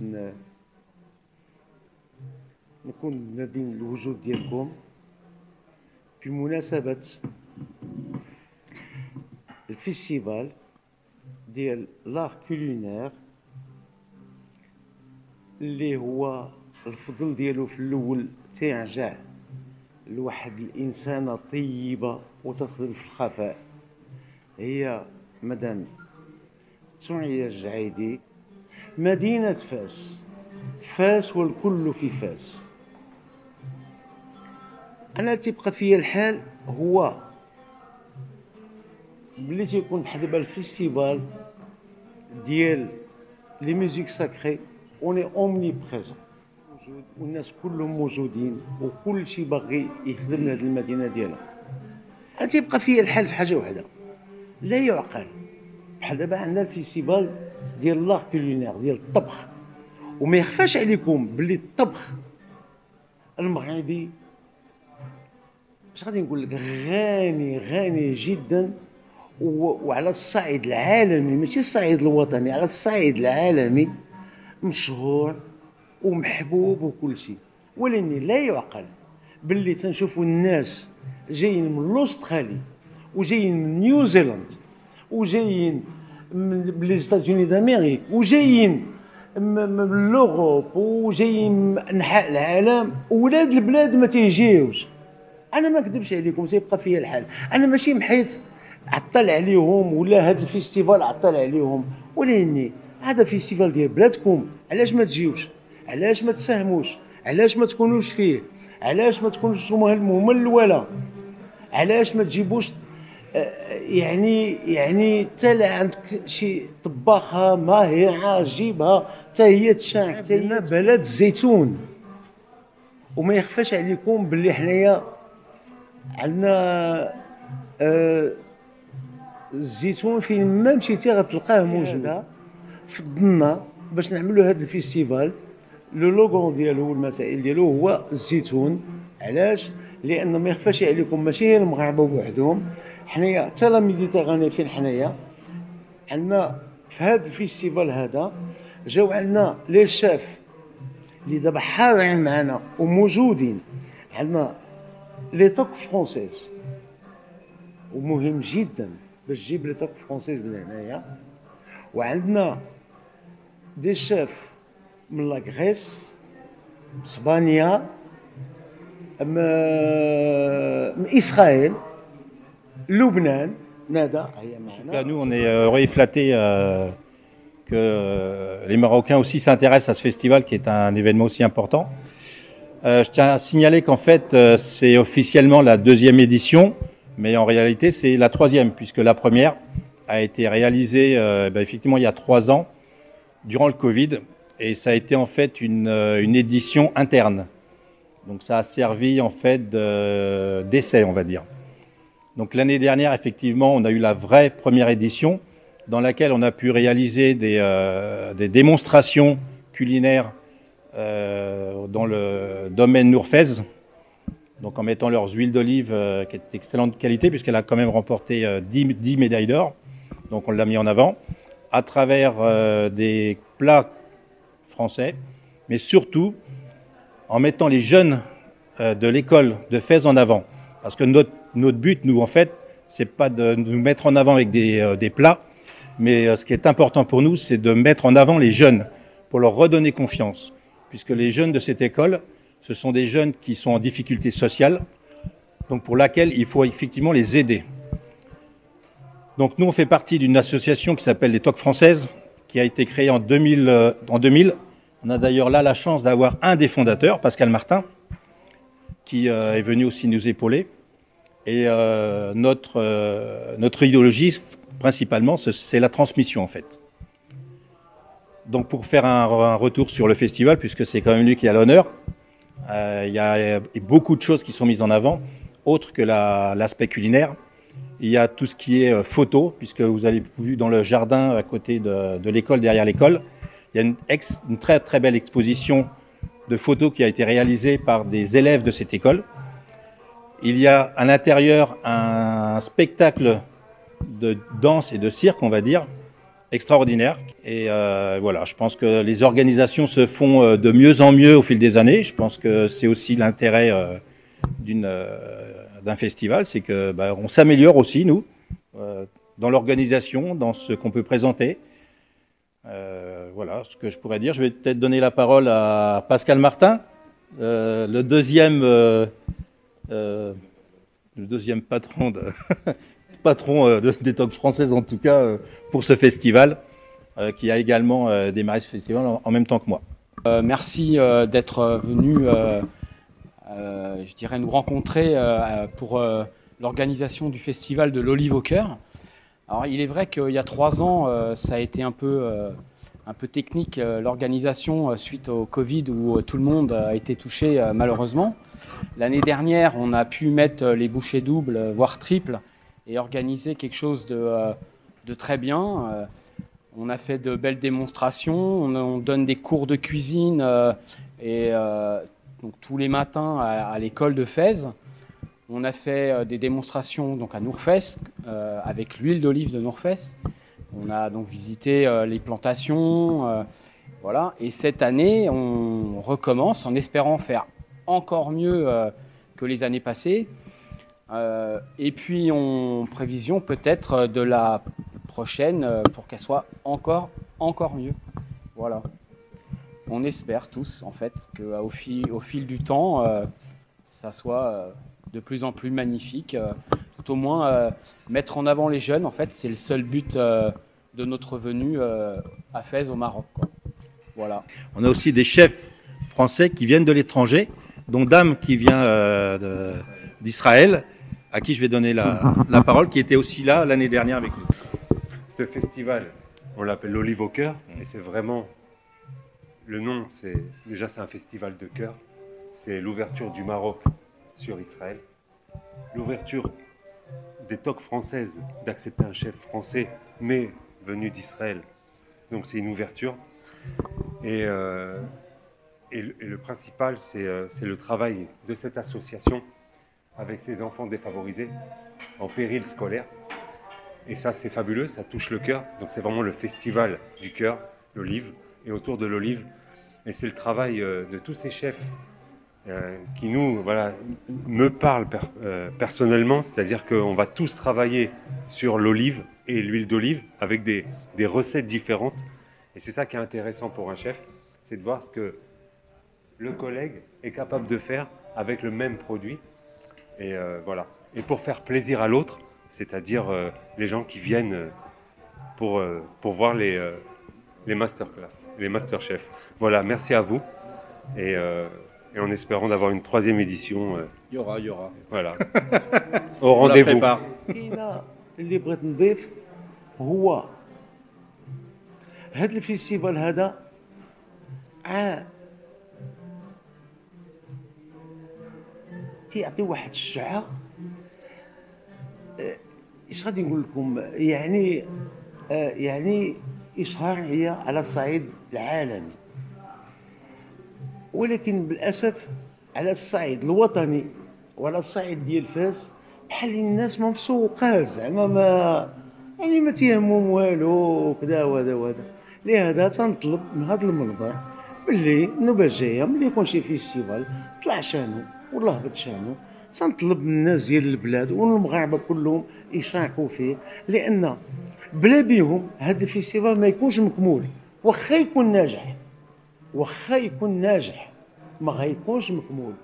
باش نكون نادين الوجود ديالكم بمناسبة الفيستيفال ديال لار كولينير اللي هو الفضل ديالو في الاول تيرجع لواحد الانسانه طيبه وتخدم في الخفاء، هي مدام سعيدة الجعيدي. مدينه فاس والكل في فاس. انا تيبقى فيا الحال هو ملي تيكون بحال دابا الفيستيفال ديال لي ميوزيك ساكري اوني اومني بريزون، والناس كلهم موجودين وكل شيء باغي يخدم لهذه المدينه ديالها. انا تيبقى فيا الحال في حاجه واحده لا يعقل. بحال دابا عندنا الفيستيفال ديال لاغ كولينير ديال الطبخ، وما يخفاش عليكم باللي الطبخ المغربي اش غادي نقول لك غني جدا، وعلى الصعيد العالمي ماشي الصعيد الوطني، على الصعيد العالمي مشهور ومحبوب وكل شيء. ولكن لا يعقل باللي تنشوفوا الناس جايين من الاسترالي وجايين من نيوزيلاند وجايين من لي ستاتوني دامريك وجايين من لوروب وجايين من انحاء العالم، ولاد البلاد ما تيجيوش. انا ما نكذبش عليكم تيبقى فيا الحال، انا ماشي محيت عطل عليهم ولا هذا الفيستيفال عطل عليهم، ولكن هذا فيستيفال ديال بلادكم، علاش ما تجيوش؟ علاش ما تساهموش؟ علاش ما تكونوش فيه؟ علاش ما تكونوش هما الاولى؟ علاش ما تجيبوش يعني حتى عندك شي طباخه ماهره جيبها حتى هي تشارك. حنا بلد الزيتون، وما يخفاش عليكم باللي حنايا عندنا الزيتون فين ما مشيتي غتلقاه موجود. فضلنا باش نعملوا هذا الفيستيفال لو لوغون ديالو والمسائل ديالو هو الزيتون. علاش؟ لان ما يخفاش عليكم ماشي هي المغاربه بوحدهم، حنايا حتى لا ميديتيراني فين حنايا عندنا. في هذا الفيستيفال هذا جاو عندنا لي شاف اللي دابا حاضرين معنا وموجودين. عندنا لي توك فرونسيز، ومهم جدا باش تجيب لي توك فرونسيز لهنايا. وعندنا دي شاف من لا غريس، اسبانيا، من اسرائيل، لبنان، نادا هي معنا. Nous, on est heureux et flattés que les Marocains aussi s'intéressent à ce festival qui est un événement aussi important. Je tiens à signaler qu'en fait, c'est officiellement la deuxième édition, mais en réalité, c'est la troisième, puisque la première a été réalisée effectivement il y a 3 ans, durant le Covid, et ça a été en fait une édition interne. Donc ça a servi en fait d'essai, on va dire. Donc l'année dernière, effectivement, on a eu la vraie première édition dans laquelle on a pu réaliser des démonstrations culinaires dans le domaine Nourfez, donc en mettant leurs huiles d'olive qui est d'excellente qualité puisqu'elle a quand même remporté 10 médailles d'or. Donc on l'a mis en avant à travers des plats français, mais surtout en mettant les jeunes de l'école de Fès en avant. Parce que notre but, nous, en fait, c'est pas de nous mettre en avant avec des plats, mais ce qui est important pour nous, c'est de mettre en avant les jeunes pour leur redonner confiance. Puisque les jeunes de cette école, ce sont des jeunes qui sont en difficulté sociale, donc pour laquelle il faut effectivement les aider. Donc nous, on fait partie d'une association qui s'appelle les TOC Françaises, qui a été créée en 2000. On a d'ailleurs là la chance d'avoir un des fondateurs, Pascal Martin, qui est venu aussi nous épauler. Et notre idéologie, principalement, c'est la transmission, en fait. Donc pour faire un retour sur le festival, puisque c'est quand même lui qui a l'honneur, il y a beaucoup de choses qui sont mises en avant, autres que l'aspect culinaire. Il y a tout ce qui est photo, puisque vous avez vu dans le jardin à côté de l'école, derrière l'école, il y a une très très belle exposition de photos qui a été réalisée par des élèves de cette école. Il y a à l'intérieur un spectacle de danse et de cirque, on va dire, extraordinaire. Et voilà, je pense que les organisations se font de mieux en mieux au fil des années. Je pense que c'est aussi l'intérêt d'un festival, c'est que on s'améliore aussi, nous, dans l'organisation, dans ce qu'on peut présenter. Voilà ce que je pourrais dire. Je vais peut-être donner la parole à Pascal Martin, le deuxième patron des TOC françaises, en tout cas, pour ce festival, qui a également démarré ce festival en même temps que moi. Merci d'être venu, je dirais, nous rencontrer pour l'organisation du festival de l'Olive au cœur. Alors, il est vrai qu'il y a 3 ans, ça a été un peu technique, l'organisation, suite au Covid, où tout le monde a été touché, malheureusement. L'année dernière, on a pu mettre les bouchées doubles, voire triples, et organiser quelque chose de très bien. On a fait de belles démonstrations, on donne des cours de cuisine donc tous les matins à l'école de Fès. On a fait des démonstrations donc à Nourfès avec l'huile d'olive de Nourfès. On a donc visité les plantations, voilà. Et cette année, on recommence en espérant faire encore mieux que les années passées. Et puis, on prévision peut-être de la prochaine pour qu'elle soit encore mieux. Voilà. On espère tous, en fait, qu'au fil du temps, ça soit de plus en plus magnifique. Tout au moins, mettre en avant les jeunes, en fait, c'est le seul but de notre venue à Fès, au Maroc, quoi. Voilà. On a aussi des chefs français qui viennent de l'étranger, dont Dame qui vient d'Israël, à qui je vais donner la parole, qui était aussi là l'année dernière avec nous. Ce festival, on l'appelle l'Olive au cœur, et c'est vraiment, le nom, c'est un festival de cœur. C'est l'ouverture du Maroc sur Israël, l'ouverture des TOC françaises d'accepter un chef français, mais venu d'Israël. Donc c'est une ouverture. Et le principal, c'est le travail de cette association avec ces enfants défavorisés en péril scolaire. Et ça, c'est fabuleux, ça touche le cœur. Donc c'est vraiment le festival du cœur, l'olive, et autour de l'olive. Et c'est le travail de tous ces chefs qui me parlent personnellement. C'est-à-dire qu'on va tous travailler sur l'olive et l'huile d'olive avec des recettes différentes. Et c'est ça qui est intéressant pour un chef, c'est de voir ce que le collègue est capable de faire avec le même produit. Et voilà. Et pour faire plaisir à l'autre, c'est-à-dire les gens qui viennent pour voir les masterclass, les masterchefs. Voilà, merci à vous. Et en espérant d'avoir une 3e édition. Il y aura. Voilà. Au rendez-vous. اللي بغيت نضيف هو هذا الفيستيفال هذا تيعطي واحد الشعاع. ايش غادي نقول لكم، يعني إشهارية على الصعيد العالمي، ولكن بالاسف على الصعيد الوطني وعلى الصعيد ديال فاس بحال الناس ما مسوقاش، زعما ما تيهمهم والو وكذا وهذا. لهذا تنطلب من هذا المنبر باللي النوبه الجايه ملي يكون شي فيستيفال طلع شانو والله هبط شانو، تنطلب من الناس ديال البلاد والمغاربه كلهم يشاركوا فيه، لان بلا بيهم هذا الفيستيفال ما يكونش مكمول. واخا يكون ناجح ما غيكونش مكمول.